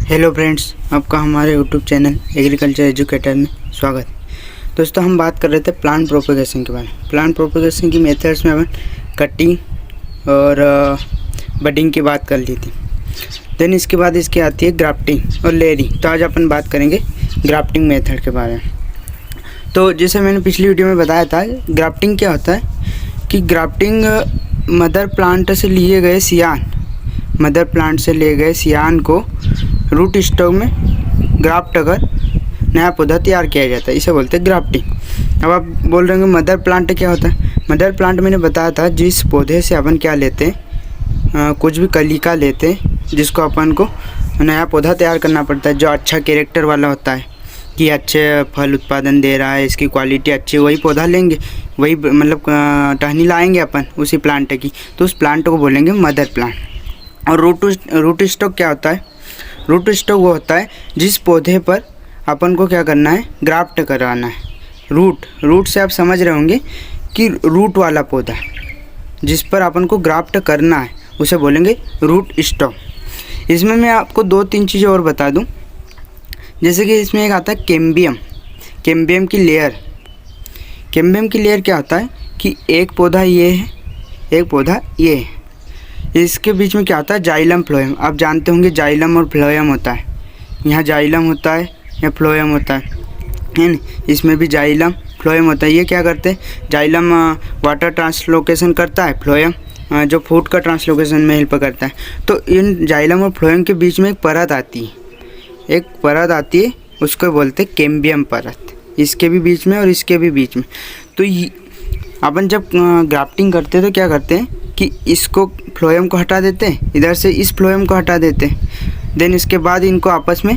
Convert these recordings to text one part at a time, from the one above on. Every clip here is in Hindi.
हेलो फ्रेंड्स, आपका हमारे यूट्यूब चैनल एग्रीकल्चर एजुकेटर में स्वागत। दोस्तों, हम बात कर रहे थे प्लांट प्रोपेगेशन के बारे में। प्लांट प्रोपेगेशन की मेथड्स में अपन कटिंग और बडिंग की बात कर ली थी। देन इसके बाद इसकी आती है ग्राफ्टिंग और लेयरिंग। तो आज अपन बात करेंगे ग्राफ्टिंग मेथड के बारे में। तो जैसे मैंने पिछली वीडियो में बताया था, ग्राफ्टिंग क्या होता है कि ग्राफ्टिंग मदर प्लांट से लिए गए सियान को रूट स्टॉक में ग्राफ्ट कर नया पौधा तैयार किया जाता है, इसे बोलते हैं ग्राफ्टिंग। अब आप बोल रहे होंगे मदर प्लांट क्या होता है। मदर प्लांट मैंने बताया था जिस पौधे से अपन क्या लेते हैं, कुछ भी कलिका लेते हैं जिसको अपन को नया पौधा तैयार करना पड़ता है, जो अच्छा कैरेक्टर वाला होता है कि अच्छे फल उत्पादन दे रहा है, इसकी क्वालिटी अच्छी, वही पौधा लेंगे, वही मतलब टहनी लाएंगे अपन उसी प्लांट की, तो उस प्लांट को बोलेंगे मदर प्लांट। और रूट स्टॉक क्या होता है। रूट स्टॉक वो होता है जिस पौधे पर अपन को क्या करना है, ग्राफ्ट करवाना है। रूट से आप समझ रहे होंगे कि रूट वाला पौधा जिस पर अपन को ग्राफ्ट करना है उसे बोलेंगे रूट स्टॉक। इसमें मैं आपको 2-3 चीज़ें और बता दूं। जैसे कि इसमें एक आता है कैम्बियम की लेयर। कैम्बियम की लेयर क्या होता है कि एक पौधा ये है, एक पौधा ये है, इसके बीच में क्या होता है, जाइलम फ्लोएम। आप जानते होंगे जाइलम और फ्लोएम होता है। यहाँ जाइलम होता है या फ्लोएम होता है ना। इसमें भी जाइलम फ्लोएम होता है। ये क्या करते हैं, जाइलम वाटर ट्रांसलोकेशन करता है, फ्लोएम जो फूड का ट्रांसलोकेशन में हेल्प करता है। तो इन जाइलम और फ्लोएम के बीच में एक परत आती है, उसको बोलते हैं कैम्बियम परत। इसके भी बीच में और इसके भी बीच में। तो अपन जब ग्राफ्टिंग करते हैं तो क्या करते हैं कि इसको फ्लोएम को हटा देते हैं, इधर से इस फ्लोएम को हटा देते हैं, देन इसके बाद इनको आपस में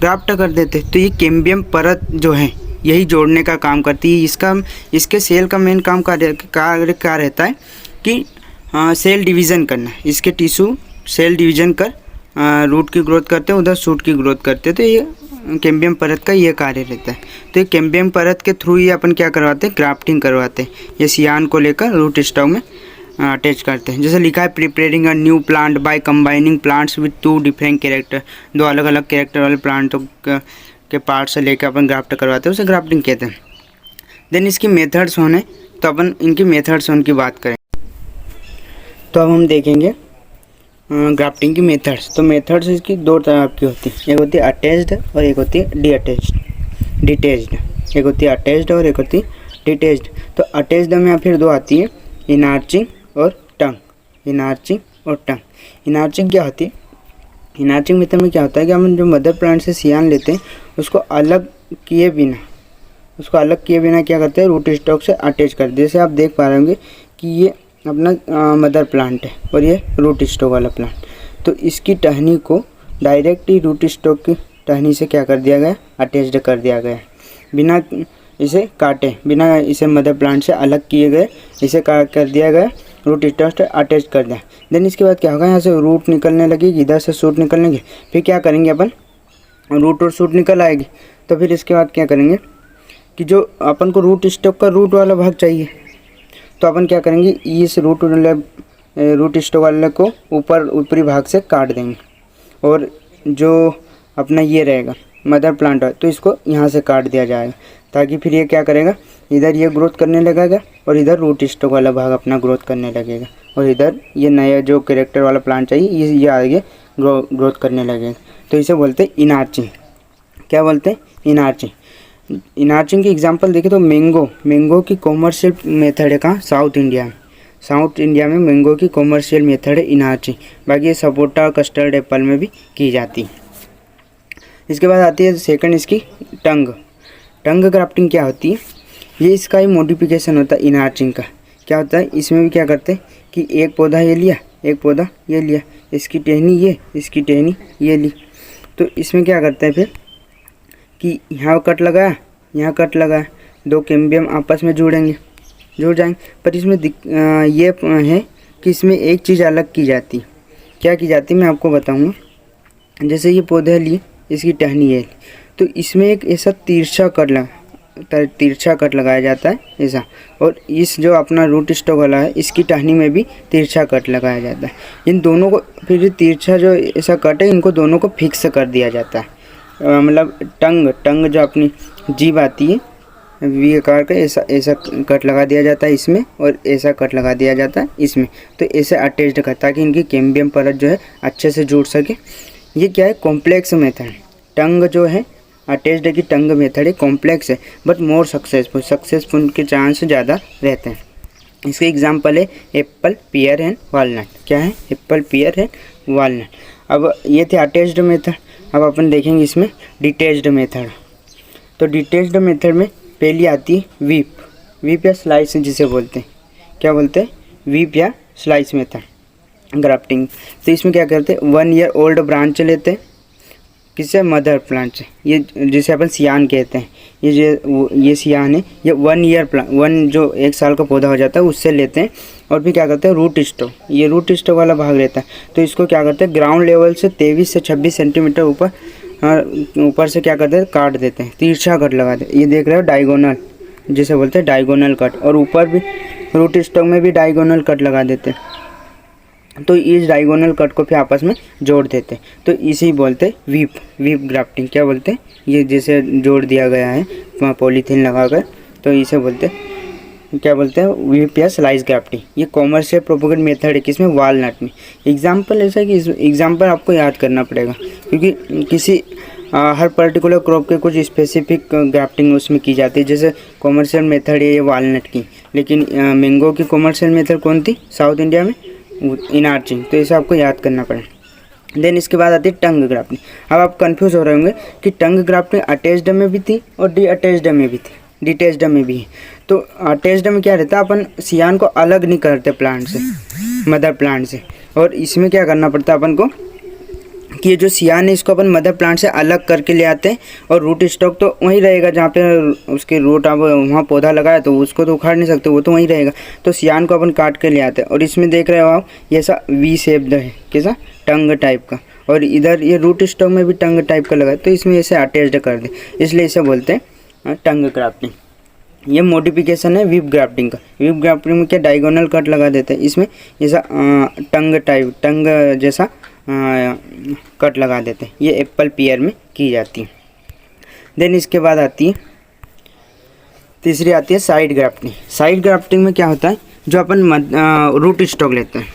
ग्राफ्ट कर देते हैं। तो ये कैम्बियम परत जो है यही जोड़ने का काम करती है। इसके सेल का मेन काम कार्य क्या रहता है कि सेल डिवीज़न करना। इसके टिश्यू सेल डिवीज़न कर रूट की ग्रोथ करते हैं, उधर शूट की ग्रोथ करते हैं। तो ये कैम्बियम परत का ये कार्य रहता है। तो ये कैम्बियम परत के थ्रू ही अपन क्या करवाते हैं, ग्राफ्टिंग करवाते हैं। ये सियान को लेकर रूट स्टॉक में अटैच करते हैं। जैसे लिखा है preparing a new plant by combining plants with 2 different character. 2 अलग अलग कैरेक्टर वाले प्लांटों के पार्ट से लेकर अपन ग्राफ्ट करवाते हैं, उसे ग्राफ्टिंग कहते हैं। देन इसकी मेथड्स होने, तो अपन इनकी मेथड्स होने की बात करें तो अब हम देखेंगे ग्राफ्टिंग की मेथड्स। तो मेथड्स इसकी 2 तरह की होती है, एक होती है अटैच्ड और एक होती है डिटैच्ड। एक होती है अटैच्ड और एक होती है डिटैच्ड। तो अटैच्ड में फिर 2 आती है, इनार्चिंग और टंग। इनार्चिंग क्या होती है, इनार्चिंग मेथड में क्या होता है कि हम जो मदर प्लांट से सियान लेते हैं उसको अलग किए बिना क्या करते हैं, रूट स्टॉक से अटैच कर दे। जैसे आप देख पा रहे होंगे कि ये अपना मदर प्लांट है और ये रूट स्टॉक वाला प्लांट। तो इसकी टहनी को डायरेक्ट ही रूट स्टॉक की टहनी से क्या कर दिया गया, अटैच्ड कर दिया गया, बिना इसे काटे, बिना इसे मदर प्लांट से अलग किए गए, इसे कर दिया गया, रूट स्टॉक से अटैच कर दिया। देन इसके बाद क्या होगा, यहाँ से रूट निकलने लगेगी, इधर से शूट निकलने। फिर क्या करेंगे अपन, रूट और शूट निकल आएगी। तो फिर इसके बाद क्या करेंगे कि जो अपन को रूट स्टॉक का रूट वाला भाग चाहिए, तो अपन क्या करेंगे, इस रूट स्टॉक वाले को ऊपरी भाग से काट देंगे। और जो अपना ये रहेगा मदर प्लांट है, तो इसको यहाँ से काट दिया जाएगा, ताकि फिर ये क्या करेगा, इधर ये ग्रोथ करने लगेगा और इधर रूट स्टॉक वाला भाग अपना ग्रोथ करने लगेगा, और इधर ये नया जो कैरेक्टर वाला प्लांट चाहिए ये आगे ग्रोथ करने लगेगा। तो इसे बोलते हैं इनार्चिंग। क्या बोलते हैं, इनार्चिंग। इनार्चिंग की एग्जांपल देखें तो मैंगो की कॉमर्शियल मेथड है कहाँ, साउथ इंडिया में मैंगो की कॉमर्शियल मेथड है इनार्चिंग। बाकी ये सपोटा और कस्टर्ड एप्पल में भी की जाती है। इसके बाद आती है सेकंड इसकी टंग ग्राफ्टिंग। क्या होती है, ये इसका ही मॉडिफिकेशन होता है इनार्चिंग का। क्या होता है, इसमें भी क्या करते हैं कि एक पौधा ये लिया, एक पौधा ये लिया, इसकी टहनी ये, इसकी टहनी ये ली। तो इसमें क्या करते हैं फिर कि यहाँ कट लगाया, यहाँ कट लगाया, 2 कैम्बियम आपस में जुड़ जाएंगे। पर इसमें ये है कि इसमें एक चीज़ अलग की जाती। क्या की जाती मैं आपको बताऊँगा। जैसे ये पौधे लिए, इसकी टहनी है, तो इसमें एक ऐसा तिरछा कट लगा, तिरछा कट लगाया जाता है ऐसा, और इस जो अपना रूट स्टॉक वाला है इसकी टहनी में भी तिरछा कट लगाया जाता है। इन दोनों को फिर तिरछा जो ऐसा कट है इनको दोनों को फिक्स कर दिया जाता है। मतलब टंग जो अपनी जीभ आती है वी आकार का, ऐसा कट लगा दिया जाता है इसमें, और ऐसा कट लगा दिया जाता है इसमें। तो ऐसे अटैच्ड कर ताकि इनकी कैम्बियम परत जो है अच्छे से जुड़ सके। ये क्या है, कॉम्प्लेक्स मेथड। टंग जो है अटैच्ड की टंग मेथड है, कॉम्प्लेक्स है बट मोर सक्सेसफुल के चांस ज़्यादा रहते हैं। इसके एग्जांपल है एप्पल, पियर एंड वालनट। क्या है, एप्पल, पियर एंड वालनट। अब ये थे अटैच्ड मेथड। अब अपन देखेंगे इसमें डिटैच्ड मेथड। तो डिटैच्ड मेथड में पहली आती है वीप या स्लाइस जिसे बोलते हैं। क्या बोलते हैं, वीप या स्लाइस मेथड ग्राफ्टिंग। तो इसमें क्या करते हैं, 1 ईयर ओल्ड ब्रांच लेते हैं, किससे, मदर प्लांट से। ये जिसे अपन सियान कहते हैं, ये सियान है। ये 1 ईयर प्लांट, 1 जो 1 साल का पौधा हो जाता है उससे लेते हैं। और फिर क्या करते हैं, रूट स्टॉक, ये रूट स्टॉक वाला भाग रहता है। तो इसको क्या करते हैं, ग्राउंड लेवल से 23 से 26 सेंटीमीटर ऊपर से क्या करते हैं, काट देते हैं, तिरछा कट लगा देते हैं। ये देख रहे हो डायगोनल जिसे बोलते हैं, डायगोनल कट। और ऊपर भी रूट स्टॉक में भी डायगोनल कट लगा देते हैं। तो इस डायगोनल कट को फिर आपस में जोड़ देते हैं। तो इसे बोलते हैं वीप ग्राफ्टिंग। क्या बोलते हैं, ये जैसे जोड़ दिया गया है पॉलीथीन लगाकर, तो इसे बोलते हैं, क्या बोलते हैं, वीप या स्लाइस ग्राफ्टिंग। ये कॉमर्शियल प्रोपेगेट मेथड है किसमें, वालनट में। एग्जाम्पल ऐसा कि एग्जाम्पल आपको याद करना पड़ेगा, क्योंकि किसी हर पर्टिकुलर क्रॉप के कुछ स्पेसिफिक ग्राफ्टिंग उसमें की जाती है। जैसे कॉमर्शियल मेथड है ये वालनट की, लेकिन मैंगो की कॉमर्शियल मेथड कौन थी साउथ इंडिया में, इनार्चिंग। तो इसे आपको याद करना पड़ेगा। देन इसके बाद आती है टंग ग्राफ्टिंग। अब आप कंफ्यूज हो रहे होंगे कि टंग ग्राफ्टिंग अटैच्ड में भी थी और डिअटैच्ड में भी थी, डिटैच्ड में भी है। तो अटैच्ड में क्या रहता है, अपन सियान को अलग नहीं करते प्लांट से, मदर प्लांट से। और इसमें क्या करना पड़ता है अपन को कि ये जो सियान है इसको अपन मदर प्लांट से अलग करके ले आते हैं, और रूट स्टॉक तो वहीं रहेगा जहाँ पे उसके रूट आप वहाँ पौधा लगाया तो उसको तो उखाड़ नहीं सकते, वो तो वहीं रहेगा। तो सियान को अपन काट के ले आते हैं। और इसमें देख रहे हो आप, ये ऐसा वी शेप है, कैसा, टंग टाइप का। और इधर ये रूट स्टॉक में भी टंग टाइप का लगा है, तो इसमें ऐसे अटैच्ड कर दे, इसलिए इसे बोलते हैं टंग ग्राफ्टिंग। ये मॉडिफिकेशन है वीप ग्राफ्टिंग का। वीप ग्राफ्टिंग में क्या, डायगोनल कट लगा देते हैं, इसमें ऐसा टंग जैसा कट लगा देते हैं। ये एप्पल, पियर में की जाती है। देन इसके बाद आती है तीसरी आती है साइड ग्राफ्टिंग। साइड ग्राफ्टिंग में क्या होता है, जो अपन रूट स्टॉक लेते हैं,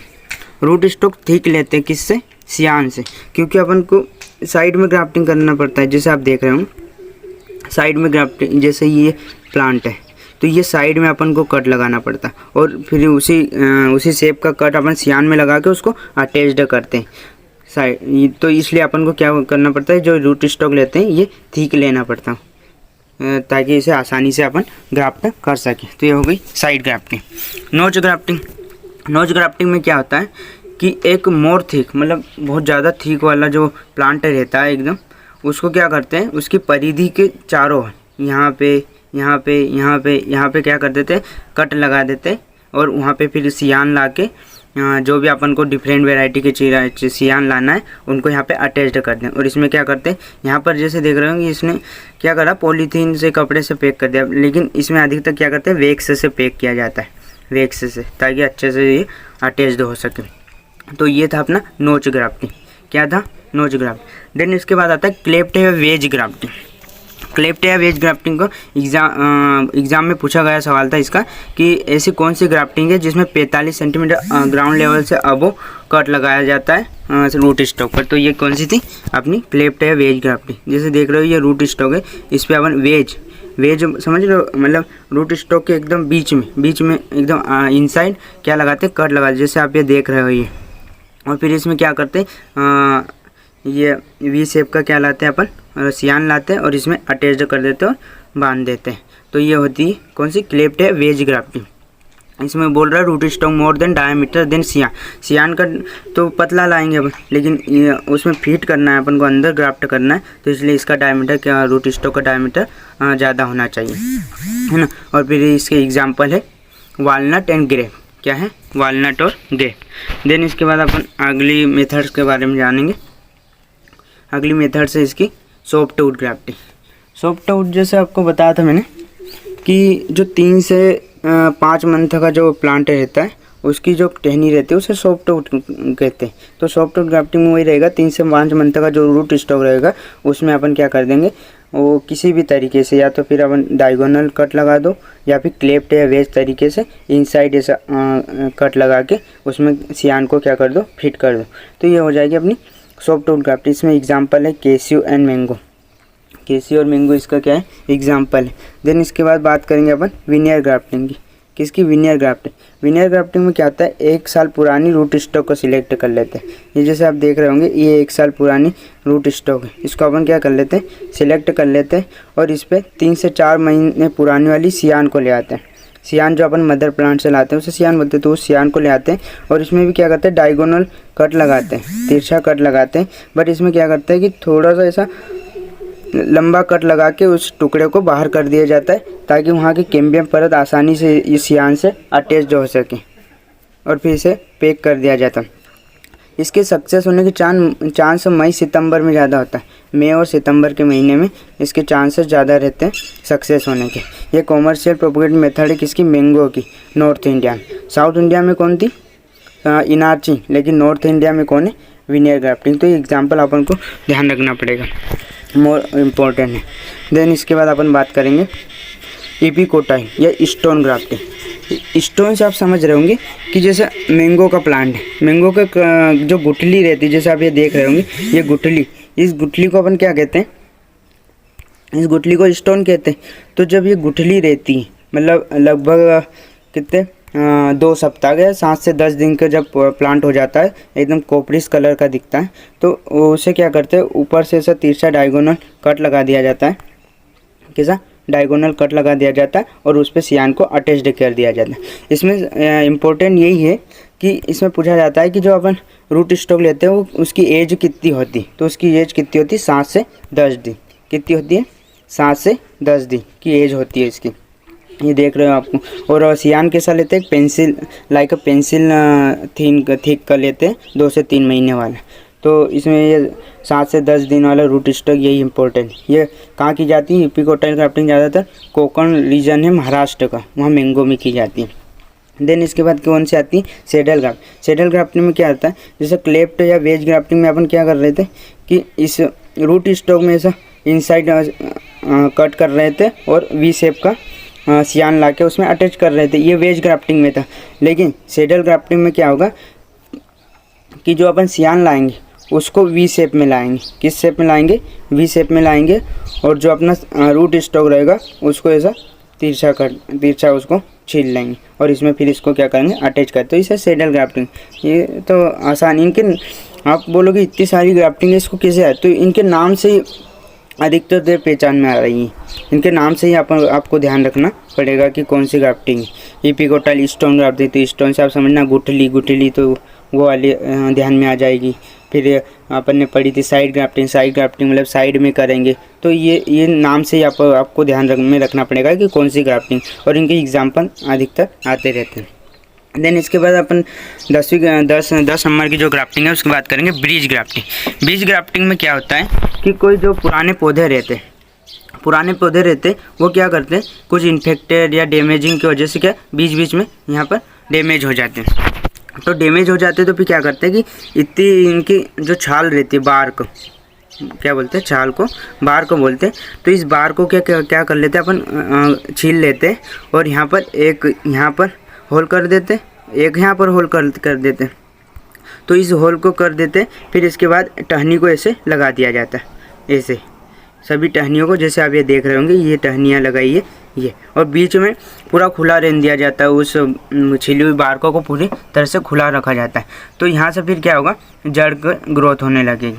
रूट स्टॉक ठीक लेते हैं किससे, सियान से। क्योंकि अपन को साइड में ग्राफ्टिंग करना पड़ता है। जैसे आप देख रहे हो साइड में ग्राफ्टिंग, जैसे ये प्लांट है तो ये साइड में अपन को कट लगाना पड़ता है, और फिर उसी शेप का कट अपन सियान में लगा के उसको अटैच्ड करते हैं साइड। तो इसलिए अपन को क्या करना पड़ता है, जो रूट स्टॉक लेते हैं ये ठीक लेना पड़ता है, ताकि इसे आसानी से अपन ग्राफ्ट कर सकें। तो ये हो गई साइड ग्राफ्टिंग। नोच ग्राफ्टिंग। नोच ग्राफ्टिंग में क्या होता है कि एक मोर थिक, मतलब बहुत ज़्यादा थिक वाला जो प्लांट रहता है एकदम, उसको क्या करते हैं, उसकी परिधि के चारों यहाँ पे क्या कर देते हैं, कट लगा देते हैं। और वहाँ पे फिर सियान ला के जो भी अपन को डिफरेंट वेराइटी के सियान लाना है उनको यहाँ पे अटैच्ड कर दें। और इसमें क्या करते हैं, यहाँ पर जैसे देख रहे होंगे इसने क्या करा, पॉलीथीन से कपड़े से पैक कर दिया, लेकिन इसमें अधिकतर क्या करते हैं, वैक्स से पैक किया जाता है, वैक्स से, ताकि अच्छे से ये अटैच्ड हो सके। तो ये था अपना नोच ग्राफ्टिंग। क्या था, नोच ग्राफ्ट। देन इसके बाद आता है क्लेफ्ट या वेज ग्राफ्टिंग। क्लेफ्ट या वेज ग्राफ्टिंग को एग्जाम में पूछा गया सवाल था इसका, कि ऐसी कौन सी ग्राफ्टिंग है जिसमें 45 सेंटीमीटर ग्राउंड लेवल से अबो कट लगाया जाता है रूट स्टॉक पर। तो ये कौन सी थी अपनी क्लेफ्ट या वेज ग्राफ्टिंग। जैसे देख रहे हो ये रूट स्टॉक है, इस पर अपन वेज समझ रहे हो, मतलब रूट स्टॉक के एकदम बीच में एकदम इनसाइड क्या लगाते हैं, कट लगाते, जैसे आप ये देख रहे हो ये। और फिर इसमें क्या करते हैं, ये वी शेप का क्या लाते हैं अपन, सियान लाते हैं और इसमें अटैच कर देते हैं और बांध देते हैं। तो ये होती है कौन सी, क्लेफ्ट है वेज ग्राफ्टिंग। इसमें बोल रहा है root stock more than diameter then scion का तो पतला लाएंगे अपन, लेकिन उसमें फिट करना है अपन को, अंदर ग्राफ्ट करना है, तो इसलिए इसका डायमीटर क्या, रूट स्टॉक का डायमीटर ज़्यादा होना चाहिए, है ना। और फिर इसके एग्जाम्पल है वालनट एंड ग्रेप। क्या है, वालनट और ग्रेप। देन इसके बाद अपन अगली मेथड्स के बारे में जानेंगे। अगली मेथड से इसकी सॉफ्टवुड ग्राफ्टिंग। सॉफ्टवुड जैसे आपको बताया था मैंने, कि जो 3 से 5 मंथ का जो प्लांट रहता है उसकी जो टहनी रहती है उसे सॉफ्ट वुड कहते हैं। तो सॉफ्ट वुड ग्राफ्टिंग में वही रहेगा, 3 से 5 मंथ का जो रूट स्टॉक रहेगा उसमें अपन क्या कर देंगे, वो किसी भी तरीके से या तो फिर अपन डायगोनल कट लगा दो या फिर क्लेप्ट या वेज तरीके से इनसाइड ऐसा कट लगा के उसमें सियान को क्या कर दो, फिट कर दो। तो ये हो जाएगी अपनी सॉफ्ट वुड ग्राफ्टिंग। इसमें एग्जांपल है कैसियो एंड मैंगो। कैसियो और मैंगो इसका क्या है, एग्जांपल है। देन इसके बाद बात करेंगे अपन विनियर ग्राफ्टिंग की। किसकी, विनियर ग्राफ्टिंग। विनियर ग्राफ्टिंग में क्या होता है, 1 साल पुरानी रूट स्टॉक को सिलेक्ट कर लेते हैं। ये जैसे आप देख रहे होंगे ये 1 साल पुरानी रूट स्टॉक है, इसको अपन क्या कर लेते हैं, सिलेक्ट कर लेते हैं और इस पर 3 से 4 महीने पुरानी वाली सियान को ले आते हैं। सियान जो अपन मदर प्लांट से लाते हैं उसे सियान बोलते हैं, तो उस सियान को ले आते हैं और इसमें भी क्या करते हैं, डायगोनल कट लगाते हैं, तिरछा कट लगाते हैं। बट इसमें क्या करते हैं कि थोड़ा सा ऐसा लंबा कट लगा के उस टुकड़े को बाहर कर दिया जाता है ताकि वहाँ की कैम्बियम परत आसानी से इस सियान से अटैच हो सके और फिर इसे पैक कर दिया जाता है। इसके सक्सेस होने के चांस मई सितंबर में ज़्यादा होता है। मई और सितंबर के महीने में इसके चांसेस ज़्यादा रहते हैं सक्सेस होने के। ये कॉमर्शियल प्रोपेगेट मेथड है किसकी, मैंगो की, नॉर्थ इंडिया। साउथ इंडिया में कौन थी, इनार्ची, लेकिन नॉर्थ इंडिया में कौन है, विनियर ग्राफ्टिंग। तो ये एग्जाम्पल अपन को ध्यान रखना पड़ेगा, मोर इम्पोर्टेंट है। देन इसके बाद अपन बात करेंगे इपिकोटाई या स्टोन ग्राफ्टिंग। स्टोन से आप समझ रहे होंगे कि जैसे मैंगो का प्लांट है, मैंगो का जो गुठली रहती है, जैसे आप ये देख रहे होंगे ये गुठली, इस गुठली को अपन क्या कहते हैं, इस गुठली को स्टोन कहते हैं। तो जब ये गुठली रहती है मतलब लगभग कितने 2 सप्ताह के 7 से 10 दिन का जब प्लांट हो जाता है, एकदम कॉपरिस कलर का दिखता है, तो उसे क्या करते हैं, ऊपर से ऐसा तिरछा डायगोनल कट लगा दिया जाता है। कैसा, डायगोनल कट लगा दिया जाता है और उस पर सियान को अटैच्ड कर दिया जाता है। इसमें इम्पोर्टेंट यही है कि इसमें पूछा जाता है कि जो अपन रूट स्टॉक लेते हैं वो उसकी एज कितनी होती है। तो उसकी एज कितनी होती है, 7 से 10 दिन। कितनी होती है, 7 से 10 दिन की एज होती है इसकी, ये देख रहे हो आपको। और सियान कैसा लेते हैं, पेंसिल लाइक पेंसिल थिक कर लेते हैं, 2 से 3 महीने वाला। तो इसमें ये 7 से 10 दिन वाला रूट स्टॉक यही इंपॉर्टेंट। ये कहाँ की जाती है, इपिकोटाइल ग्राफ्टिंग ज़्यादातर कोकण रीजन है महाराष्ट्र का, वहाँ मैंगो में की जाती है। देन इसके बाद कौन सी आती है, सेडल ग्राफ्ट। सेडल ग्राफ्टिंग में क्या आता है, जैसे क्लेप्ट या वेज ग्राफ्टिंग में अपन क्या कर रहे थे कि इस रूट स्टॉक में ऐसा इनसाइड कट कर रहे थे और वी शेप का सियान ला के उसमें अटैच कर रहे थे, ये वेज ग्राफ्टिंग में था। लेकिन सेडल ग्राफ्टिंग में क्या होगा कि जो अपन सियान लाएंगे उसको वी शेप में लाएंगे। किस शेप में लाएंगे, वी शेप में लाएंगे। और जो अपना रूट स्टॉक रहेगा उसको ऐसा तिरछा उसको छील लेंगे और इसमें फिर इसको क्या करेंगे, अटैच करते। तो इसे सेडल ग्राफ्टिंग। ये तो आसान, इनके आप बोलोगे इतनी सारी ग्राफ्टिंग है इसको कैसे आए, तो इनके नाम से ही अधिकतर देर पहचान में आ रही है। इनके नाम से ही आपको ध्यान रखना पड़ेगा कि कौन सी ग्राफ्टिंग है। इपिकोटाइल स्टोन ग्राफ्टिंग, तो स्टोन से आप समझना गुठली तो वो वाली ध्यान में आ जाएगी। फिर अपन ने पढ़ी थी साइड ग्राफ्टिंग मतलब साइड में करेंगे। तो ये नाम से ही आपको ध्यान में रखना पड़ेगा कि कौन सी ग्राफ्टिंग, और इनके एग्जाम्पल अधिकतर आते रहते हैं। देन इसके बाद अपन 10 नंबर की जो ग्राफ्टिंग है उसकी बात करेंगे, ब्रिज ग्राफ्टिंग। ब्रिज ग्राफ्टिंग में क्या होता है कि कोई जो पुराने पौधे रहते वो क्या करते हैं, कुछ इन्फेक्टेड या डैमेजिंग की वजह से क्या बीच में यहाँ पर डैमेज हो जाते हैं। तो डैमेज हो जाते हैं तो फिर क्या करते हैं कि इतनी इनकी जो छाल रहती है, बार को क्या बोलते हैं, छाल को बार को बोलते हैं। तो इस बार को क्या कर लेते हैं अपन, छील लेते हैं और यहाँ पर एक यहाँ पर होल कर देते, एक यहाँ पर होल कर देते। तो इस होल को कर देते, फिर इसके बाद टहनी को ऐसे लगा दिया जाता है, ऐसे सभी टहनियों को, जैसे आप ये देख रहे होंगे ये टहनियाँ लगाई है ये, और बीच में पूरा खुला रहने दिया जाता है। उस छिली हुई बार को पूरी तरह से खुला रखा जाता है। तो यहाँ से फिर क्या होगा, जड़ की ग्रोथ होने लगेगी,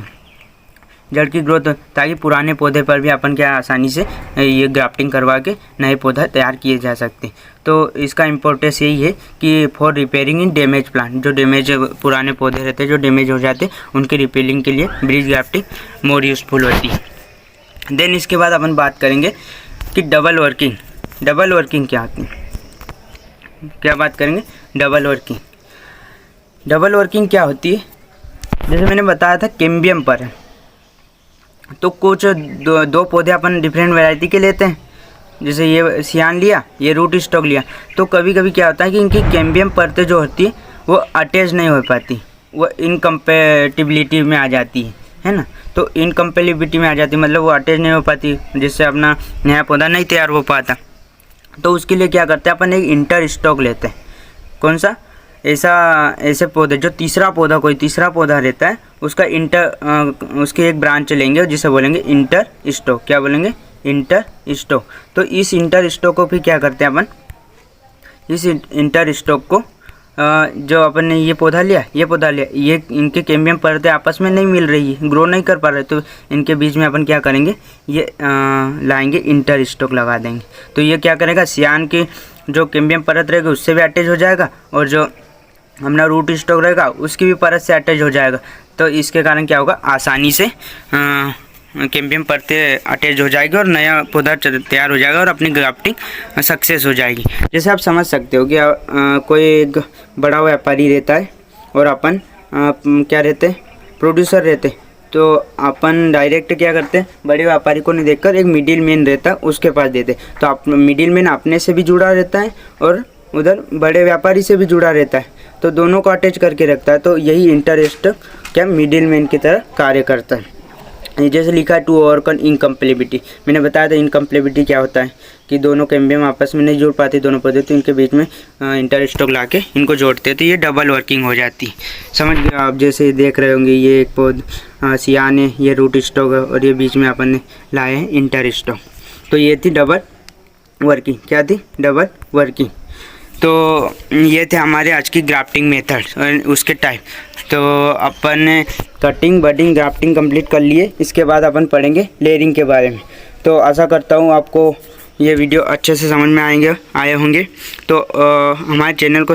जड़ की ग्रोथ, ताकि पुराने पौधे पर भी अपन क्या आसानी से ये ग्राफ्टिंग करवा के नए पौधा तैयार किए जा सकते हैं। तो इसका इम्पोर्टेंस यही है कि for repairing in damage plant, जो डैमेज पुराने पौधे रहते हैं जो डैमेज हो जाते हैं उनके रिपेयरिंग के लिए ब्रिज ग्राफ्टिंग मोर यूज़फुल होती है। देन इसके बाद अपन बात करेंगे कि डबल वर्किंग क्या होती है, क्या बात करेंगे, डबल वर्किंग क्या होती है। जैसे मैंने बताया था कैम्बियम पर, तो कुछ दो पौधे अपन डिफरेंट वैरायटी के लेते हैं, जैसे ये सियान लिया, ये रूट स्टॉक लिया, तो कभी कभी क्या होता है कि इनकी कैम्बियम परतें जो होती है वो अटैच नहीं हो पाती, वो इनकम्पेटिबिलिटी में आ जाती है ना। तो इनकम्पेटिबिलिटी में आ जाती मतलब वो अटैच नहीं हो पाती, जिससे अपना नया पौधा नहीं तैयार हो पाता। तो उसके लिए क्या करते हैं अपन, एक इंटर स्टॉक लेते हैं। कौन सा? ऐसे पौधे जो कोई तीसरा पौधा रहता है उसका उसके एक ब्रांच लेंगे जिसे बोलेंगे इंटर स्टॉक। क्या बोलेंगे? Inter stock. तो इस इंटर स्टॉक को फिर क्या करते हैं अपन, इस इंटर स्टॉक को जो अपन ने ये पौधा लिया, ये इनके कैम्बियम परतें आपस में नहीं मिल रही है, ग्रो नहीं कर पा रहे, तो इनके बीच में अपन क्या करेंगे, ये लाएंगे इंटर स्टॉक लगा देंगे। तो ये क्या करेगा, सियान की जो कैम्बियम परत रहेगी उससे भी अटैच हो जाएगा, और जो अपना रूट स्टॉक रहेगा उसकी भी परत से अटैच हो जाएगा। तो इसके कारण क्या होगा, आसानी से कैम्बियम परतें अटैच हो जाएगी और नया पौधा तैयार हो जाएगा और अपनी ग्राफ्टिंग सक्सेस हो जाएगी। जैसे आप समझ सकते हो कि कोई एक बड़ा व्यापारी रहता है और अपन क्या रहते हैं, प्रोड्यूसर रहते हैं। तो अपन डायरेक्ट क्या करते हैं, बड़े व्यापारी को नहीं देखकर एक मिडिल मैन रहता है उसके पास देते। तो आप मिडिल मैन अपने से भी जुड़ा रहता है और उधर बड़े व्यापारी से भी जुड़ा रहता है, तो दोनों को अटैच करके रखता है। तो यही इंटर स्टॉक क्या मिडिल मैन की तरह कार्य करता है। जैसे लिखा है टू ओवरकम इनकम्पेटिबिलिटी, मैंने बताया था इनकम्पेटिबिलिटी क्या होता है कि दोनों कैम्बियम आपस में नहीं जुड़ पाते दोनों पौधे, तो इनके बीच में इंटर स्टॉक ला के इनको जोड़ते हैं, तो ये डबल वर्किंग हो जाती है। समझ गए आप? जैसे देख रहे होंगे ये एक पौधा सियान है, ये रूट स्टॉक है, और ये बीच में अपन ने लाए हैं इंटर स्टॉक। तो ये थी डबल वर्किंग। क्या थी? Double working. तो ये थे हमारे आज की ग्राफ्टिंग मेथड और उसके टाइप। तो अपन ने कटिंग, बडिंग, ग्राफ्टिंग कंप्लीट कर लिए। इसके बाद अपन पढ़ेंगे लेयरिंग के बारे में। तो आशा करता हूँ आपको ये वीडियो अच्छे से समझ में आए होंगे। तो हमारे चैनल को